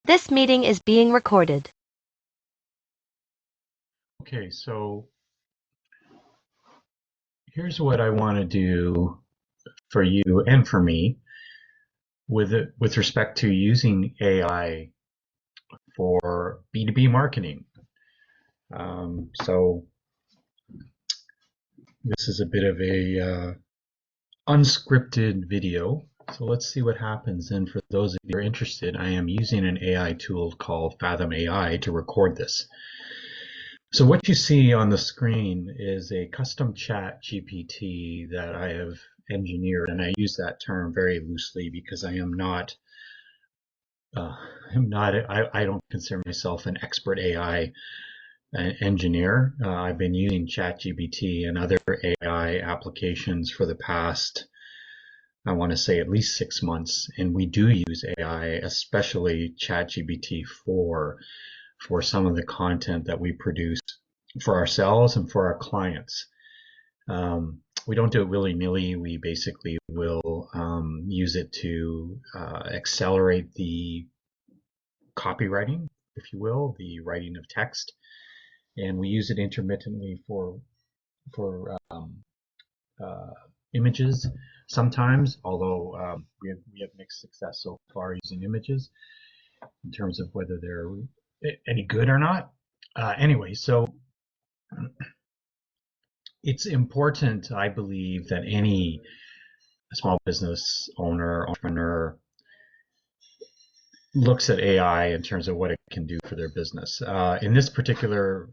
This meeting is being recorded. Okay, so here's what I want to do for you and for me with respect to using AI for B2B marketing. So this is a bit of a unscripted video. So let's see what happens. And for those of you who are interested, I am using an AI tool called Fathom AI to record this. So what you see on the screen is a custom chat GPT that I have engineered, and I use that term very loosely because I don't consider myself an expert AI engineer. I've been using ChatGPT and other AI applications for the past, I want to say, at least 6 months, and we do use AI, especially ChatGPT for some of the content that we produce for ourselves and for our clients. We don't do it willy-nilly. We basically will use it to accelerate the copywriting, if you will, the writing of text, and we use it intermittently for images sometimes. Although we have mixed success so far using images in terms of whether they're any good or not. Anyway, so it's important, I believe, that any small business owner, entrepreneur looks at AI in terms of what it can do for their business. In this particular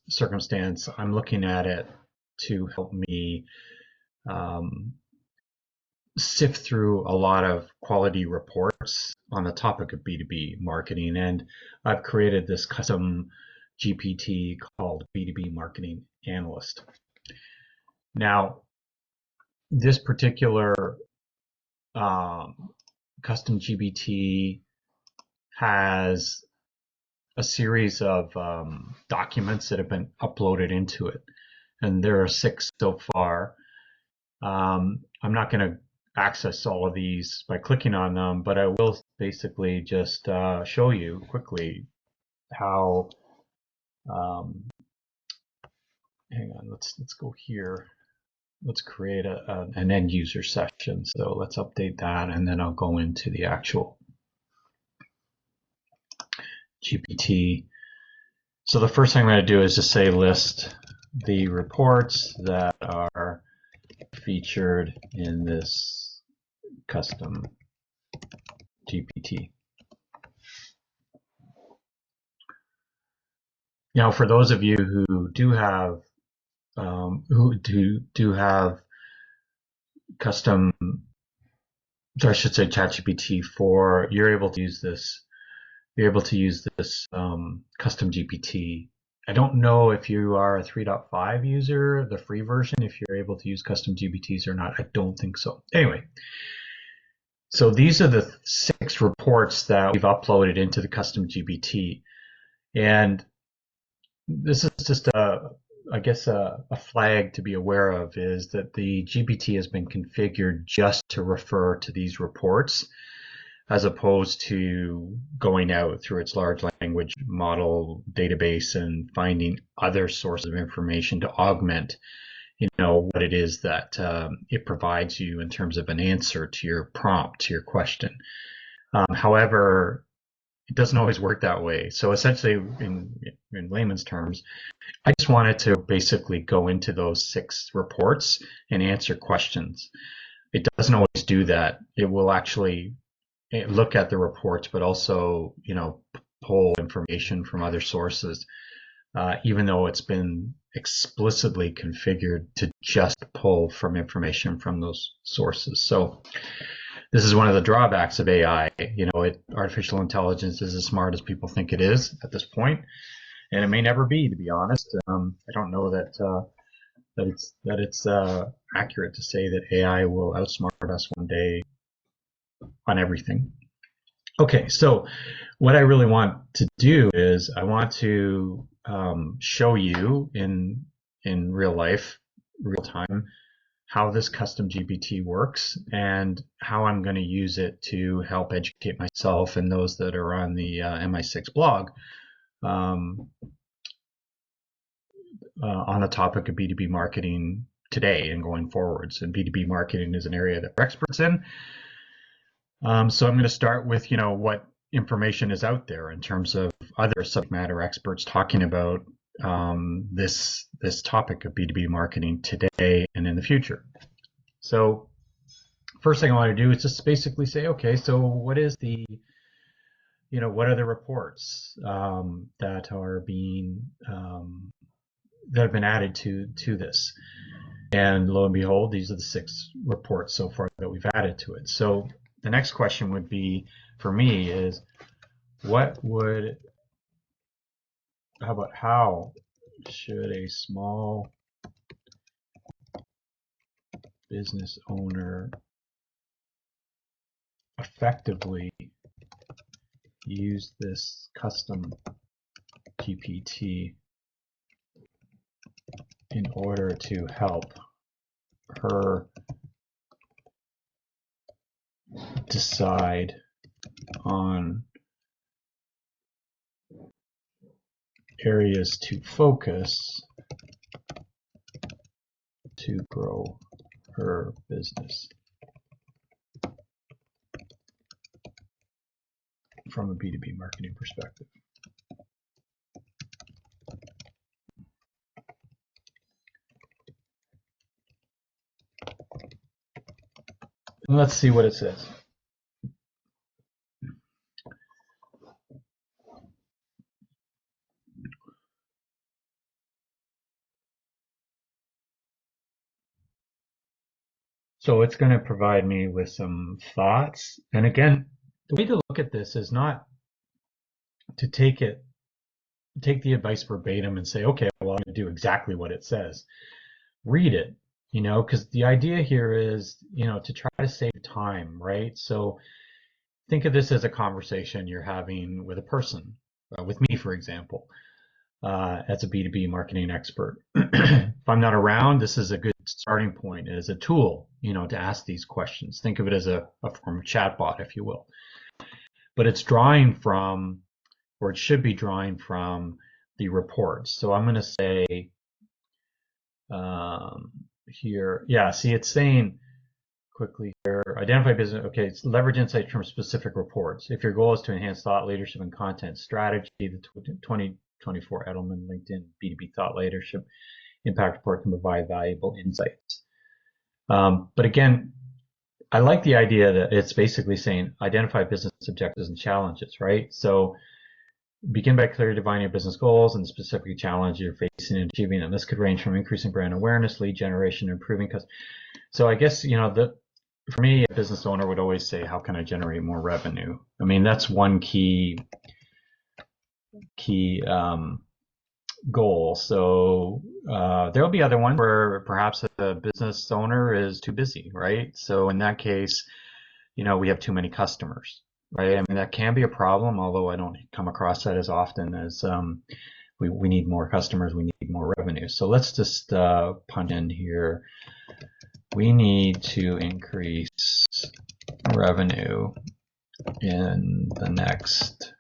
circumstance, I'm looking at it to help me sift through a lot of quality reports on the topic of B2B marketing. And I've created this custom GPT called B2B Marketing Analyst. Now, this particular custom GPT has a series of documents that have been uploaded into it, and there are 6 so far. I'm not going to access all of these by clicking on them, but I will basically just show you quickly how. Hang on, let's go here. Let's create an end user session. So let's update that, and then I'll go into the actual GPT. So the first thing I'm going to do is just say list the reports that are featured in this custom GPT. Now, for those of you who do have custom, or I should say ChatGPT 4, you're able to use this. You're able to use this custom GPT. I don't know if you are a 3.5 user, the free version, if you're able to use custom GPTs or not. I don't think so. Anyway, so these are the 6 reports that we've uploaded into the custom GPT. And this is just I guess a flag to be aware of is that the GPT has been configured just to refer to these reports, as opposed to going out through its large language model database and finding other sources of information to augment, what it is that it provides you in terms of an answer to your prompt, to your question. However, it doesn't always work that way. So essentially, in layman's terms, I just wanted to basically go into those 6 reports and answer questions. It doesn't always do that. It will actually look at the reports, but also, pull information from other sources, even though it's been explicitly configured to just pull from information from those sources. So this is one of the drawbacks of AI. Artificial intelligence is as smart as people think it is at this point, and it may never be, to be honest. I don't know that it's accurate to say that AI will outsmart us one day on everything. Okay, so what I really want to do is I want to show you in real life, real time, how this custom GPT works and how I'm going to use it to help educate myself and those that are on the MI6 blog on the topic of B2B marketing today and going forwards. And B2B marketing is an area that we're experts in. So I'm going to start with, what information is out there in terms of other subject matter experts talking about this topic of B2B marketing today and in the future. So first thing I want to do is just basically say, okay, so what is what are the reports that are being that have been added to this? And lo and behold, these are the 6 reports so far that we've added to it. So the next question would be for me is, how should a small business owner effectively use this custom GPT in order to help her decide on areas to focus to grow her business from a B2B marketing perspective? And let's see what it says. So it's going to provide me with some thoughts. And again, the way to look at this is not to take the advice verbatim and say, okay, well, I'm going to do exactly what it says. Read it, because the idea here is, to try to save time, right? So think of this as a conversation you're having with a person, with me, for example, as a B2B marketing expert. If I'm not around, this is a good starting point as a tool, to ask these questions. Think of it as a form of chatbot, if you will. But it's drawing from, or it should be drawing from, the reports. So I'm going to say here, yeah, see, it's saying quickly here, identify business. Okay, it's leverage insights from specific reports. If your goal is to enhance thought leadership and content strategy, the 2024 Edelman LinkedIn B2B Thought Leadership Impact Report can provide valuable insights. But again, I like the idea that it's basically saying identify business objectives and challenges, right? So begin by clearly defining your business goals and the specific challenge you're facing in achieving them. This could range from increasing brand awareness, lead generation, improving customer. So I guess, for me, a business owner would always say, how can I generate more revenue? I mean, that's one key goal. So there'll be other ones where perhaps a business owner is too busy, right? So in that case, we have too many customers, right? I mean, that can be a problem, although I don't come across that as often as we need more customers, we need more revenue. So let's just punt in here. We need to increase revenue in the next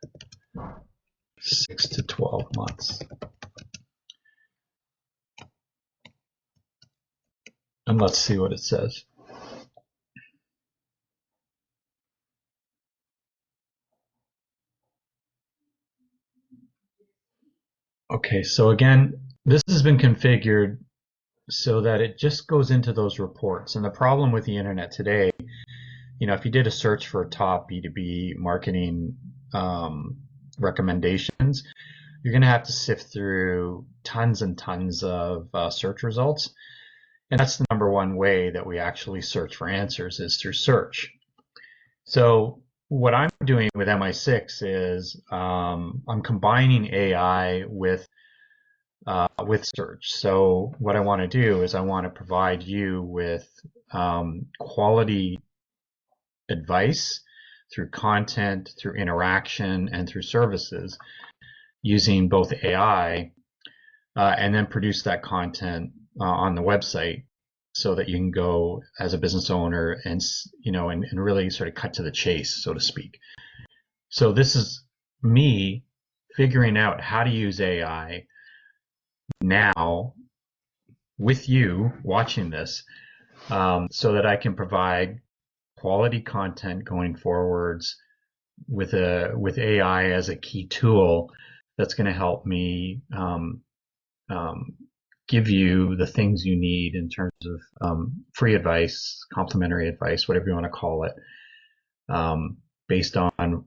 6 to 12 months. And let's see what it says. Okay, so again, this has been configured so that it just goes into those reports. And the problem with the internet today, if you did a search for top B2B marketing recommendations, you're going to have to sift through tons and tons of search results. And that's the number one way that we actually search for answers, is through search. So what I'm doing with MI6 is I'm combining AI with search. So what I want to do is I want to provide you with quality advice through content, through interaction, and through services using both AI, and then produce that content on the website so that you can go as a business owner and and really sort of cut to the chase, so to speak. So this is me figuring out how to use AI now with you watching this, so that I can provide quality content going forwards with AI as a key tool that's going to help me um, give you the things you need in terms of free advice, complimentary advice, whatever you want to call it, based on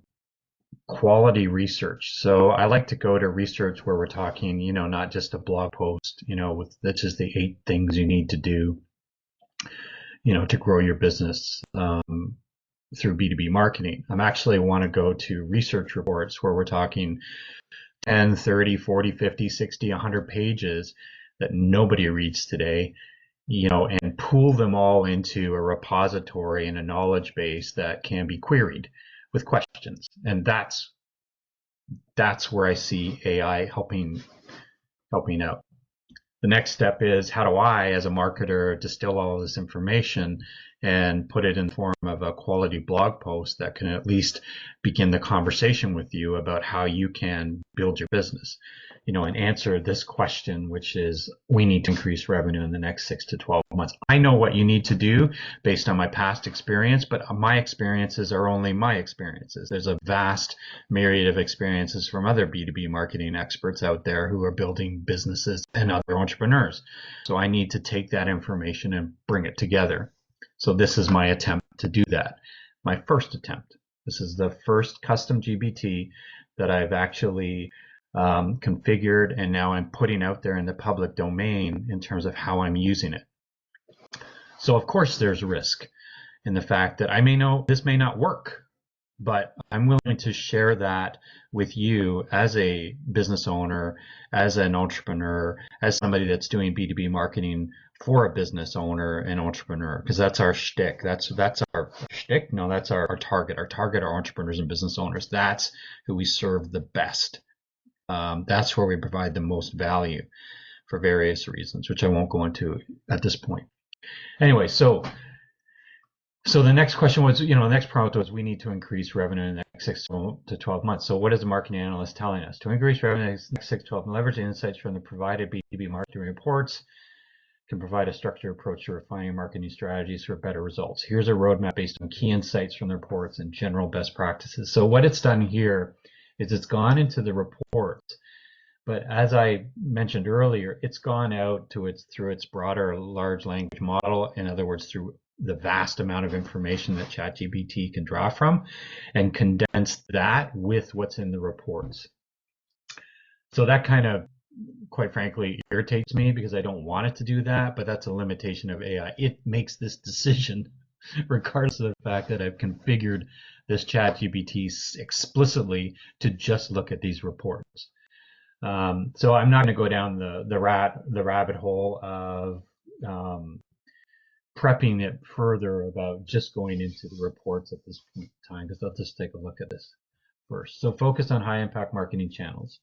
quality research. So I like to go to research where we're talking, not just a blog post, with that's just the 8 things you need to do, to grow your business through B2B marketing. I'm actually want to go to research reports where we're talking 10, 30, 40, 50, 60, 100 pages that nobody reads today, and pool them all into a repository and a knowledge base that can be queried with questions. And that's where I see AI helping out. The next step is, how do I, as a marketer, distill all of this information and put it in the form of a quality blog post that can at least begin the conversation with you about how you can build your business, and answer this question, which is, we need to increase revenue in the next 6 to 12 months. I know what you need to do based on my past experience, but my experiences are only my experiences. There's a vast myriad of experiences from other B2B marketing experts out there who are building businesses and other entrepreneurs. So I need to take that information and bring it together. So this is my attempt to do that. My first attempt. This is the first custom GPT that I've actually configured, and now I'm putting out there in the public domain in terms of how I'm using it. So of course there's risk in the fact that I may know this may not work, but I'm willing to share that with you as a business owner, as an entrepreneur, as somebody that's doing B2B marketing for a business owner and entrepreneur, because that's our shtick. That's our shtick. No, that's our target. Our target are entrepreneurs and business owners. That's who we serve the best. That's where we provide the most value for various reasons, which I won't go into at this point. Anyway, so the next question was, the next prompt was, we need to increase revenue in the next 6 to 12 months. So what is the marketing analyst telling us? To increase revenue in the next 6 to 12 months, leverage the insights from the provided B2B marketing reports, can provide a structured approach to refining marketing strategies for better results. Here's a roadmap based on key insights from the reports and general best practices. So what it's done here is it's gone into the report, but as I mentioned earlier, it's gone out to through its broader large language model. In other words, through the vast amount of information that ChatGPT can draw from, and condensed that with what's in the reports. So that kind of, quite frankly, irritates me, because I don't want it to do that, but that's a limitation of AI. It makes this decision regardless of the fact that I've configured this ChatGPT explicitly to just look at these reports. So I'm not going to go down the rabbit hole of prepping it further about just going into the reports at this point in time, because I'll just take a look at this first. So focus on high impact marketing channels.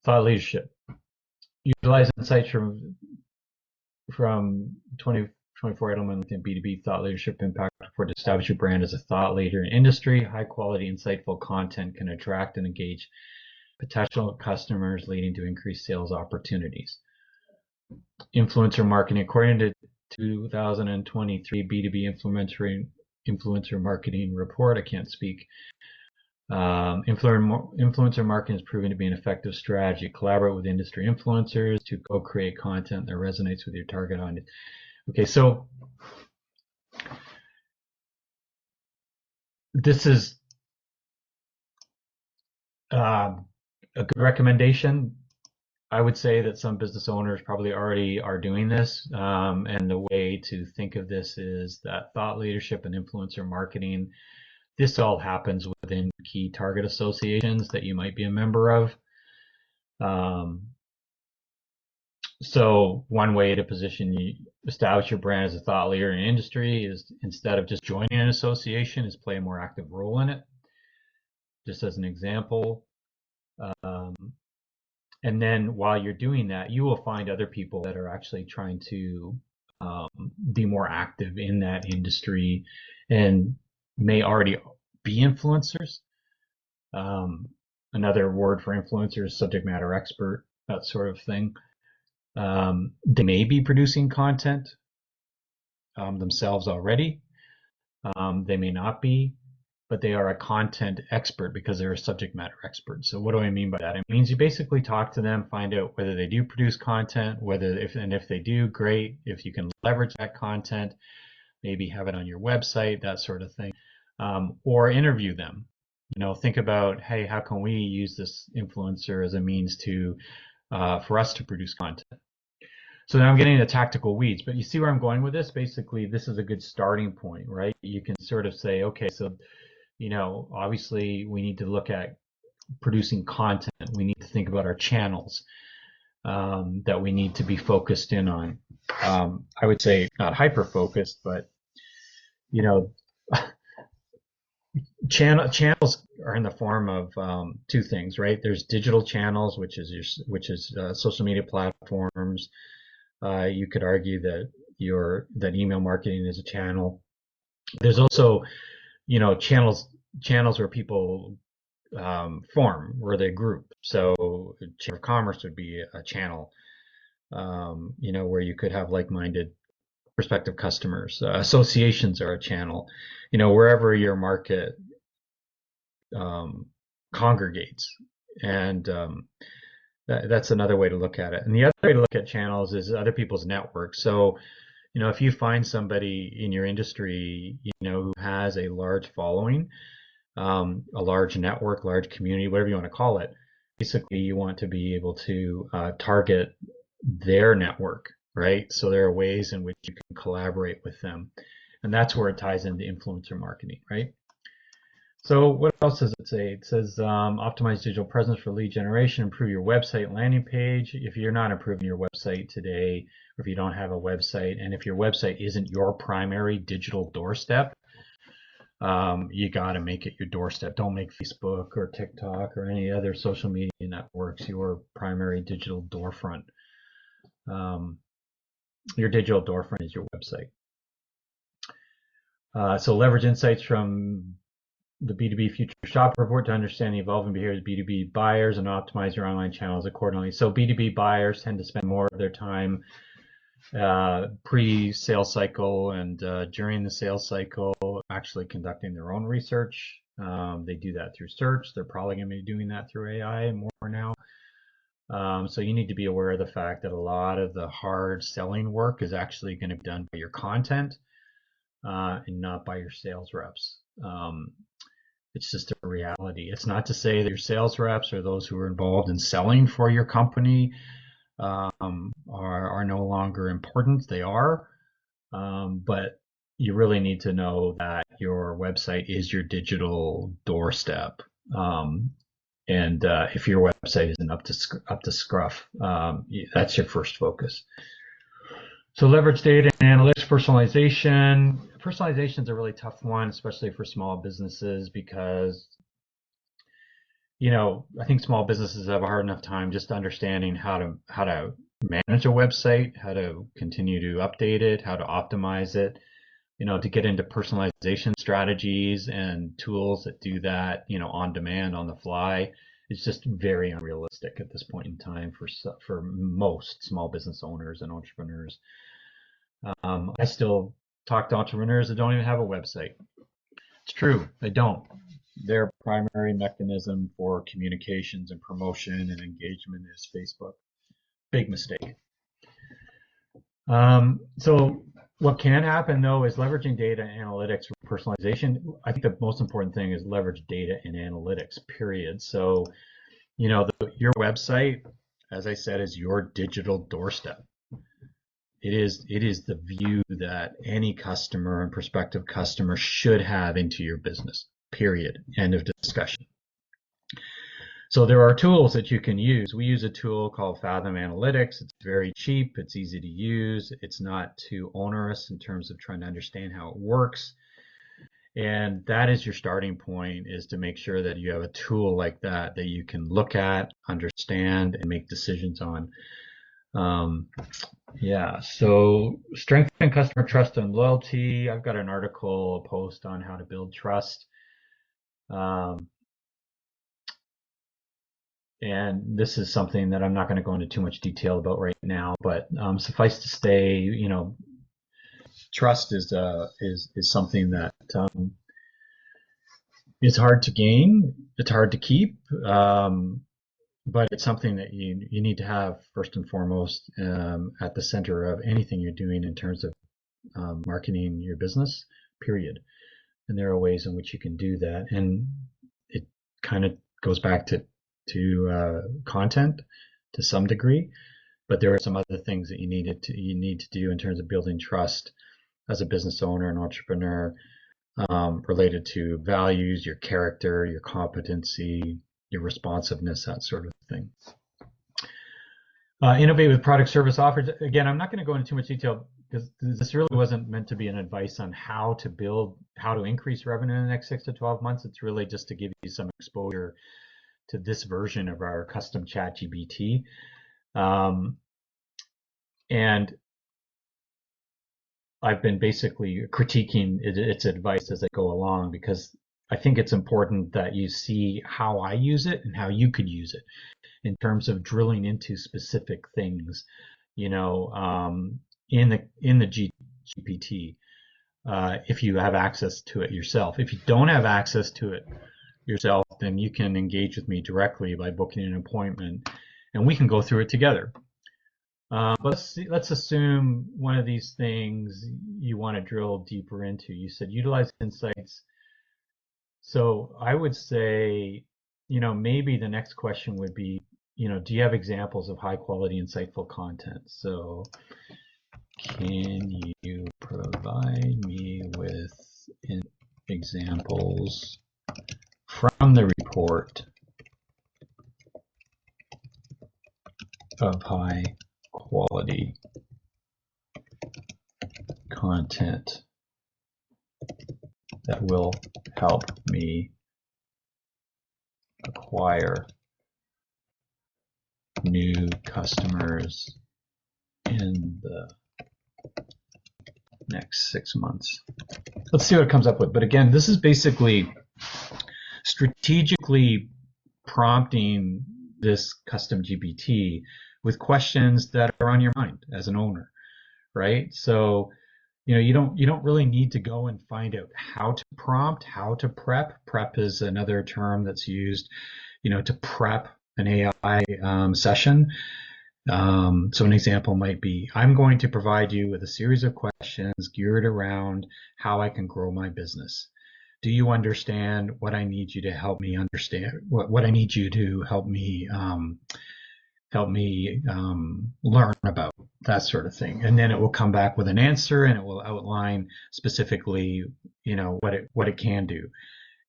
Thought leadership. Utilize insights from 2024 Edelman within B2B thought leadership impact report to establish your brand as a thought leader in industry. High quality, insightful content can attract and engage potential customers, leading to increased sales opportunities. Influencer marketing. According to 2023 B2B influencer marketing report, I can't speak. Influencer marketing is proven to be an effective strategy. Collaborate with industry influencers to co-create content that resonates with your target audience. Okay, so this is a good recommendation. I would say that some business owners probably already are doing this, and the way to think of this is that thought leadership and influencer marketing, this all happens within key target associations that you might be a member of. So one way to establish your brand as a thought leader in industry is, instead of just joining an association, is play a more active role in it. Just as an example. And then while you're doing that, you will find other people that are actually trying to be more active in that industry and may already be influencers. Um, Another word for influencer is subject matter expert, that sort of thing. They may be producing content themselves already. They may not be, but they are a content expert because they're a subject matter expert. So what do I mean by that? It means you basically talk to them, find out whether they do produce content, if they do, great. If you can leverage that content, maybe have it on your website, that sort of thing, or interview them. Think about, hey, how can we use this influencer as a means to for us to produce content? So now I'm getting into tactical weeds, but you see where I'm going with this? Basically, this is a good starting point, right? You can sort of say, okay, so obviously we need to look at producing content. We need to think about our channels that we need to be focused in on. I would say not hyper focused, but you know, channels are in the form of two things, right? There's digital channels, which is social media platforms. You could argue that email marketing is a channel. There's also channels where people form, where they group. So Chamber of Commerce would be a channel, where you could have like-minded prospective customers. Associations are a channel, wherever your market um, congregates. And that's another way to look at it. And the other way to look at channels is other people's networks. So, if you find somebody in your industry, who has a large following, a large network, large community, whatever you want to call it, basically you want to be able to target their network, right? So there are ways in which you can collaborate with them. And that's where it ties into influencer marketing, right? So what else does it say? It says optimize digital presence for lead generation, improve your website and landing page. If you're not improving your website today, or if you don't have a website, and if your website isn't your primary digital doorstep, you got to make it your doorstep. Don't make Facebook or TikTok or any other social media networks your primary digital doorfront. Your digital doorfront is your website. So leverage insights from the B2B Future Shop Report to understand the evolving behaviors of B2B buyers and optimize your online channels accordingly. So B2B buyers tend to spend more of their time pre-sales cycle and during the sales cycle actually conducting their own research. They do that through search. They're probably going to be doing that through AI more now. So you need to be aware of the fact that a lot of the hard selling work is actually going to be done by your content and not by your sales reps. It's just a reality. It's not to say that your sales reps or those who are involved in selling for your company are no longer important. They are, but you really need to know that your website is your digital doorstep. And if your website isn't up to scruff, that's your first focus. So leverage data and analytics, personalization. Personalization is a really tough one, especially for small businesses, because I think small businesses have a hard enough time just understanding how to manage a website, how to continue to update it, how to optimize it. To get into personalization strategies and tools that do that, on demand, on the fly, it's just very unrealistic at this point in time for most small business owners and entrepreneurs. I still talk to entrepreneurs that don't even have a website. It's true, they don't. Their primary mechanism for communications and promotion and engagement is Facebook. Big mistake. So what can happen though is leveraging data and analytics for personalization. I think the most important thing is leverage data and analytics, period. So, your website, as I said, is your digital doorstep. It is the view that any customer and prospective customer should have into your business, period. End of discussion. So there are tools that you can use. We use a tool called Fathom Analytics. It's very cheap. It's easy to use. It's not too onerous in terms of trying to understand how it works. And that is your starting point, is to make sure that you have a tool like that you can look at, understand, and make decisions on. Um, yeah, so strengthen customer trust and loyalty. I've got an article, a post on how to build trust. Um, and this is something that I'm not going to go into too much detail about right now, but suffice to say, trust is something that is hard to gain. It's hard to keep, but it's something that you need to have first and foremost at the center of anything you're doing in terms of marketing your business. Period. And there are ways in which you can do that, and it kind of goes back to content to some degree. But there are some other things that you need to do in terms of building trust as a business owner and entrepreneur, related to values, your character, your competency, your responsiveness, that sort of thing. Innovate with product service offers. Again, I'm not going to go into too much detail because this really wasn't meant to be an advice on how to increase revenue in the next 6 to 12 months. It's really just to give you some exposure to this version of our custom ChatGPT. And I've been basically critiquing its advice as I go along because I think it's important that you see how I use it and how you could use it in terms of drilling into specific things, you know, in the GPT, if you have access to it yourself. If you don't have access to it yourself, then you can engage with me directly by booking an appointment, and we can go through it together. But let's assume one of these things you want to drill deeper into. You said utilize insights. So I would say, maybe the next question would be, do you have examples of high quality, insightful content? So can you provide me with examples from the report of high quality content that will help me acquire new customers in the next 6 months? Let's see what it comes up with. But again, this is basically strategically prompting this custom GPT with questions that are on your mind as an owner, right? So, you don't really need to go and find out how to prompt, how to prep. Prep is another term that's used, to prep an AI session. So an example might be, I'm going to provide you with a series of questions geared around how I can grow my business. Do you understand what I need you to help me understand? What I need you to help me learn about, that sort of thing. And then it will come back with an answer, and it will outline specifically, what it can do.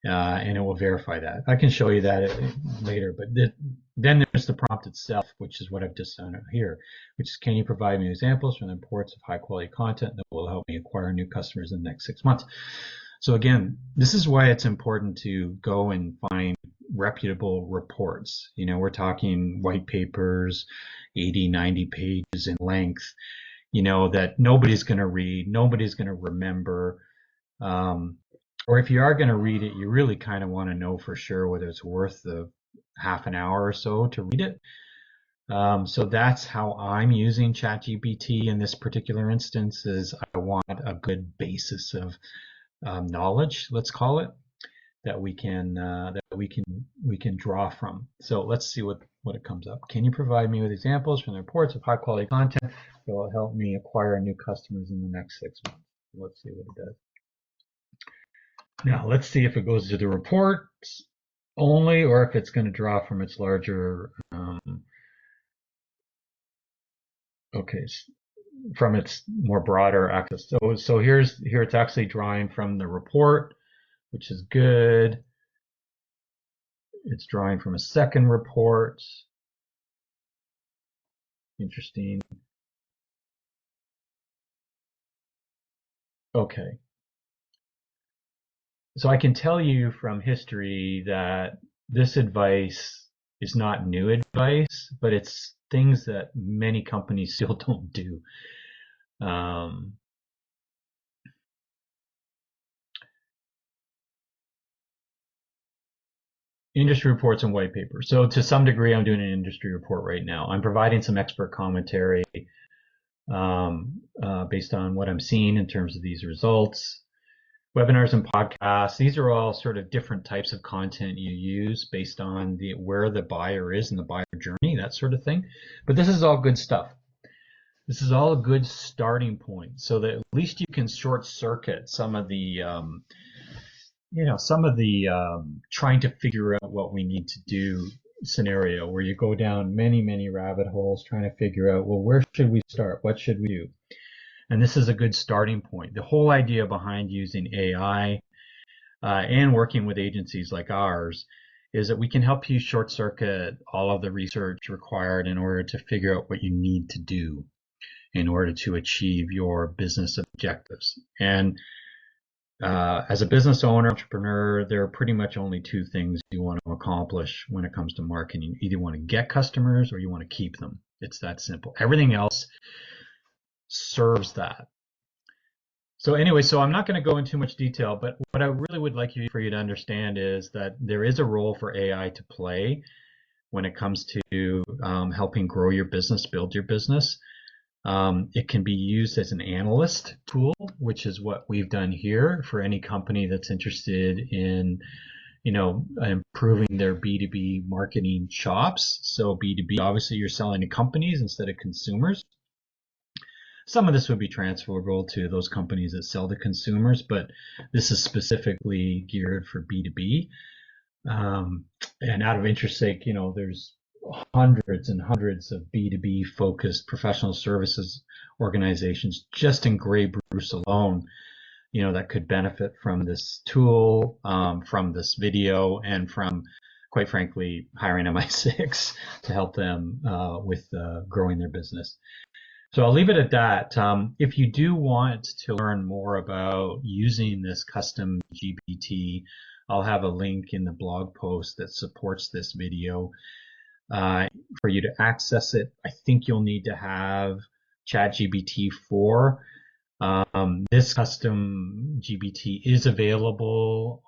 And it will verify that. I can show you that later, but then there's the prompt itself, which is what I've just done here, which is, can you provide me examples from the reports of high quality content that will help me acquire new customers in the next 6 months? So again, this is why it's important to go and find reputable reports. We're talking white papers, 80, 90 pages in length, that nobody's going to read, nobody's going to remember. Or if you are going to read it, you really kind of want to know for sure whether it's worth the half an hour or so to read it. So that's how I'm using ChatGPT in this particular instance. Is I want a good basis of knowledge, let's call it, that we can draw from. So let's see what it comes up. Can you provide me with examples from the reports of high quality content that will help me acquire new customers in the next 6 months? Let's see what it does. Now let's see if it goes to the reports only, or if it's going to draw from its larger, from its more broader access. So here it's actually drawing from the report, which is good. It's drawing from a second report. Interesting. Okay. So I can tell you from history that this advice is not new advice, but it's things that many companies still don't do. Um, Industry reports and white papers. So to some degree, I'm doing an industry report right now. I'm providing some expert commentary based on what I'm seeing in terms of these results. Webinars and podcasts, these are all sort of different types of content you use based on where the buyer is in the buyer journey, that sort of thing. But this is all good stuff. This is all a good starting point so that at least you can short circuit some of the trying to figure out what we need to do scenario where you go down many rabbit holes trying to figure out, well, where should we start? What should we do? And this is a good starting point. The whole idea behind using AI and working with agencies like ours is that we can help you short circuit all of the research required in order to figure out what you need to do in order to achieve your business objectives. And as a business owner, entrepreneur, there are pretty much only two things you want to accomplish when it comes to marketing. You either want to get customers or you want to keep them. It's that simple. Everything else serves that. So anyway, so I'm not going to go into too much detail, but what I really would like for you to understand is that there is a role for AI to play when it comes to helping grow your business, build your business. It can be used as an analyst tool, which is what we've done here for any company that's interested in, improving their B2B marketing chops. So B2B, obviously you're selling to companies instead of consumers. Some of this would be transferable to those companies that sell to consumers, but this is specifically geared for B2B. And out of interest sake, there's hundreds and hundreds of B2B focused professional services organizations just in Grey Bruce alone, that could benefit from this tool, from this video, and from, quite frankly, hiring MI6 to help them with growing their business. So I'll leave it at that. If you do want to learn more about using this custom GPT, I'll have a link in the blog post that supports this video. For you to access it, I think you'll need to have ChatGPT 4. This custom GPT is available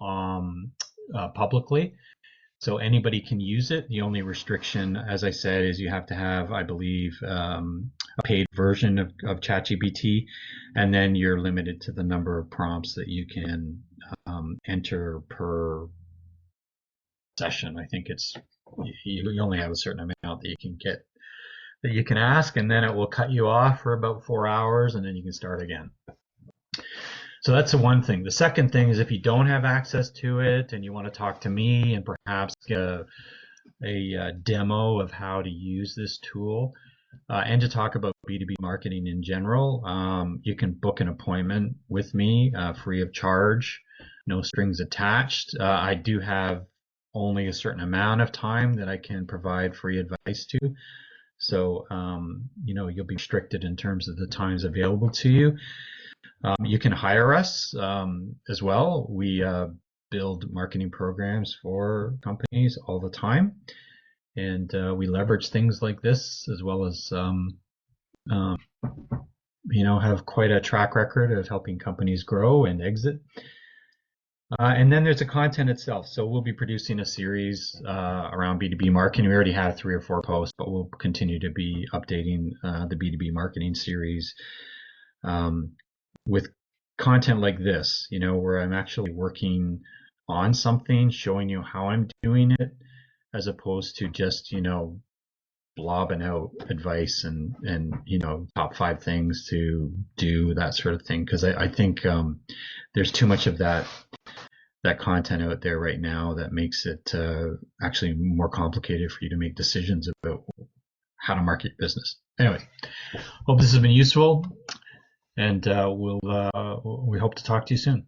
publicly, so anybody can use it. The only restriction, as I said, is you have to have, I believe, a paid version of ChatGPT, and then you're limited to the number of prompts that you can enter per session. I think you only have a certain amount that you can ask, and then it will cut you off for about 4 hours, and then you can start again. So that's the one thing. The second thing is if you don't have access to it and you want to talk to me and perhaps get a demo of how to use this tool and to talk about B2B marketing in general, you can book an appointment with me free of charge, no strings attached. I do have only a certain amount of time that I can provide free advice to. So, you'll be restricted in terms of the times available to you. You can hire us as well. We build marketing programs for companies all the time. And we leverage things like this as well as, have quite a track record of helping companies grow and exit. And then there's the content itself. So we'll be producing a series around B2B marketing. We already have 3 or 4 posts, but we'll continue to be updating the B2B marketing series with content like this, where I'm actually working on something, showing you how I'm doing it, as opposed to just, blobbing out advice and top 5 things to do, that sort of thing. Because I think there's too much of that content out there right now that makes it actually more complicated for you to make decisions about how to market your business. Anyway, hope this has been useful, and we hope to talk to you soon.